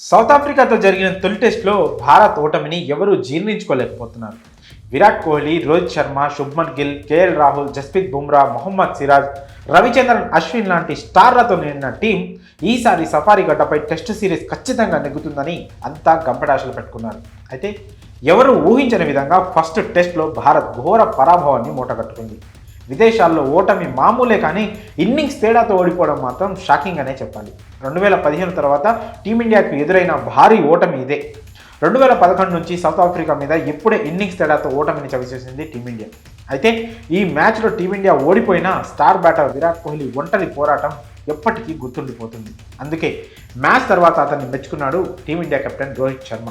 South ఆఫ్రికాతో జరిగిన తొలి టెస్టులో భారత్ ఓటమిని ఎవరూ జీర్ణించుకోలేకపోతున్నారు. విరాట్ కోహ్లీ, రోహిత్ శర్మ, శుభ్మన్ గిల్, కేఎల్ రాహుల్, జస్ప్రీత్ బుమ్రా, మొహమ్మద్ సిరాజ్, రవిచంద్రన్ అశ్విన్ లాంటి స్టార్లతో నిండిన టీం ఈసారి సఫారీ గడ్డపై టెస్ట్ సిరీస్ ఖచ్చితంగా నెగ్గుతుందని అంతా గంపెడాశలు పెట్టుకున్నారు. అయితే ఎవరు ఊహించని విధంగా ఫస్ట్ టెస్ట్లో భారత్ ఘోర పరాభవాన్ని మూటగట్టుకుంది. విదేశాల్లో ఓటమి మామూలే, కానీ ఇన్నింగ్స్ తేడాతో ఓడిపోవడం మాత్రం షాకింగ్ అనే చెప్పాలి. 2015 తర్వాత టీమిండియాకు ఎదురైన భారీ ఓటమి ఇదే. 2011 నుంచి సౌత్ ఆఫ్రికా మీద ఇప్పుడే ఇన్నింగ్స్ తేడాతో ఓటమిని చవిచేసింది టీమిండియా. అయితే ఈ మ్యాచ్లో టీమిండియా ఓడిపోయినా స్టార్ బ్యాటర్ విరాట్ కోహ్లీ ఒంటరి పోరాటం ఎప్పటికీ గుర్తుండిపోతుంది. అందుకే మ్యాచ్ తర్వాత అతన్ని మెచ్చుకున్నాడు team India captain Rohit Sharma.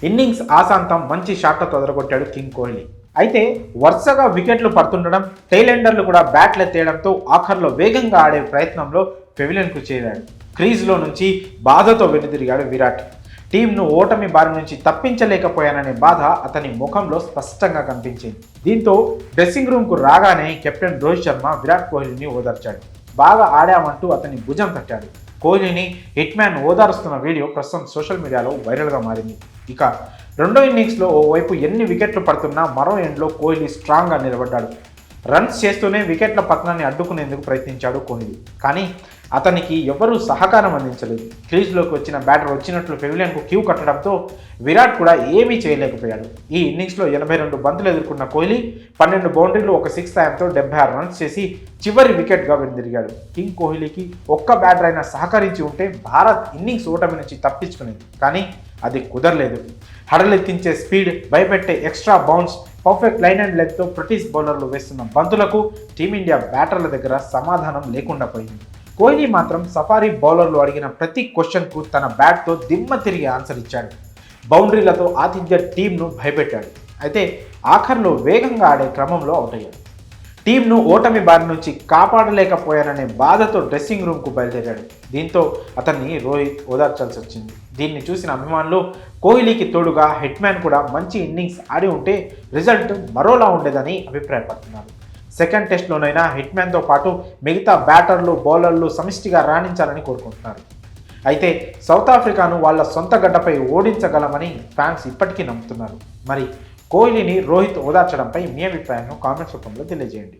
Innings ఆశాంతం మంచి షాట్లతో వదలగొట్టాడు కింగ్ కోహ్లీ. అయితే వరుసగా వికెట్లు పడుతుండడం, టైలెండర్లు కూడా బ్యాట్లు ఎత్తేయడంతో ఆఖర్లో వేగంగా ఆడే ప్రయత్నంలో పెవిలియన్కు చేరాడు. క్రీజ్లో నుంచి బాధతో వెనుదిరిగాడు విరాట్. టీంను ఓటమి బారి నుంచి తప్పించలేకపోయాననే బాధ అతని ముఖంలో స్పష్టంగా కనిపించింది. దీంతో డ్రెస్సింగ్ రూమ్కు రాగానే కెప్టెన్ రోహిత్ శర్మ విరాట్ కోహ్లీని ఓదార్చాడు. బాగా ఆడామంటూ అతని భుజం తట్టాడు. కోహ్లీని హిట్ మ్యాన్ ఓదారుస్తున్న వీడియో ప్రస్తుతం సోషల్ మీడియాలో వైరల్గా మారింది. ఇక రెండో ఇన్నింగ్స్లో ఓవైపు ఎన్ని వికెట్లు పడుతున్నా మరో ఎండ్లో కోహ్లీ స్ట్రాంగ్గా నిలబడ్డాడు. రన్స్ చేస్తూనే వికెట్ల పతనాన్ని అడ్డుకునేందుకు ప్రయత్నించాడు కోహ్లీ. కానీ అతనికి ఎవరూ సహకారం అందించలేదు. క్రీజ్లోకి వచ్చిన బ్యాటర్ వచ్చినట్లు పెవిలియన్కు క్యూ కట్టడంతో విరాట్ కూడా ఏమీ చేయలేకపోయాడు. ఈ ఇన్నింగ్స్లో 82 బంతులు ఎదుర్కొన్న కోహ్లీ 12 బౌండరీలు, ఒక 6 సాయంతో 76 రన్స్ చేసి చివరి వికెట్గా వెనుదిరిగాడు. కింగ్ కోహ్లీకి ఒక్క బ్యాటర్ అయినా సహకరించి ఉంటే భారత్ ఇన్నింగ్స్ ఓటమి నుంచి తప్పించుకునేది. కానీ అది కుదరలేదు. హడలెత్తించే స్పీడ్, భయపెట్టే extra bounce, perfect line and లెగ్తో బ్రిటిష్ బౌలర్లు వేస్తున్న బంతులకు టీమిండియా బ్యాటర్ల దగ్గర సమాధానం లేకుండా పోయింది. కోహ్లీ మాత్రం సఫారీ బౌలర్లు అడిగిన ప్రతి క్వశ్చన్కు తన బ్యాట్తో దిమ్మ తిరిగి ఆన్సర్ ఇచ్చాడు. బౌండరీలతో ఆతిథ్య టీంను భయపెట్టాడు. అయితే ఆఖర్లో వేగంగా ఆడే క్రమంలో అవుట్ అయ్యాడు. టీంను ఓటమి బారి నుంచి కాపాడలేకపోయాననే బాధతో డ్రెస్సింగ్ రూమ్కు బయలుదేరాడు. దీంతో అతన్ని రోహిత్ ఓదార్చాల్సి వచ్చింది. దీన్ని చూసిన అభిమానులు కోహ్లీకి తోడుగా హిట్మ్యాన్ కూడా మంచి ఇన్నింగ్స్ ఆడి ఉంటే రిజల్ట్ మరోలా ఉండేదని అభిప్రాయపడుతున్నారు. సెకండ్ టెస్ట్లోనైనా హిట్మ్యాన్తో పాటు మిగతా బ్యాటర్లు, బౌలర్లు సమిష్టిగా రాణించాలని కోరుకుంటున్నారు. అయితే సౌత్ ఆఫ్రికాను వాళ్ళ సొంత గడ్డపై ఓడించగలమని ఫ్యాన్స్ ఇప్పటికీ నమ్ముతున్నారు. మరి కోహ్లీని రోహిత్ ఓదార్చడంపై మీ అభిప్రాయాన్ని కామెంట్స్ రూపంలో తెలియజేయండి.